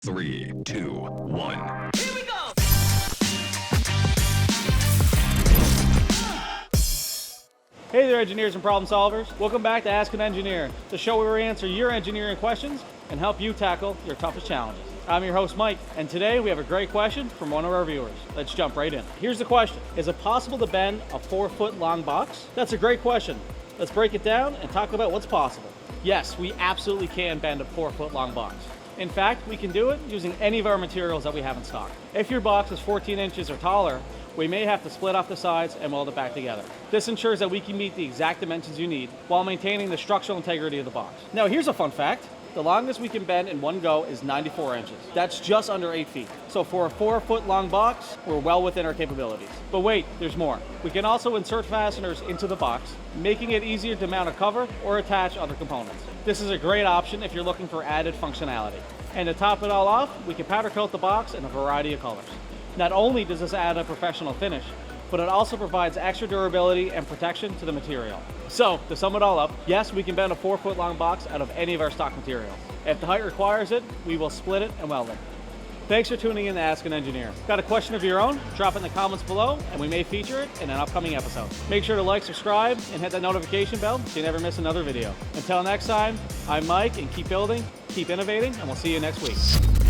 3, 2, 1. Here we go! Hey there, engineers and problem solvers. Welcome back to Ask an Engineer, the show where we answer your engineering questions and help you tackle your toughest challenges. I'm your host, Mike, and today we have a great question from one of our viewers. Let's jump right in. Here's the question. Is it possible to bend a 4-foot long box? That's a great question. Let's break it down and talk about what's possible. Yes, we absolutely can bend a 4-foot long box. In fact, we can do it using any of our materials that we have in stock. If your box is 14 inches or taller, we may have to split off the sides and weld it back together. This ensures that we can meet the exact dimensions you need while maintaining the structural integrity of the box. Now here's a fun fact. The longest we can bend in one go is 94 inches. That's just under 8 feet. So for a 4-foot long box, we're well within our capabilities. But wait, there's more. We can also insert fasteners into the box, making it easier to mount a cover or attach other components. This is a great option if you're looking for added functionality. And to top it all off, we can powder coat the box in a variety of colors. Not only does this add a professional finish, but it also provides extra durability and protection to the material. So, to sum it all up, yes, we can bend a 4-foot long box out of any of our stock materials. If the height requires it, we will split it and weld it. Thanks for tuning in to Ask an Engineer. Got a question of your own? Drop it in the comments below and we may feature it in an upcoming episode. Make sure to like, subscribe, and hit that notification bell so you never miss another video. Until next time, I'm Mike, and keep building, keep innovating, and we'll see you next week.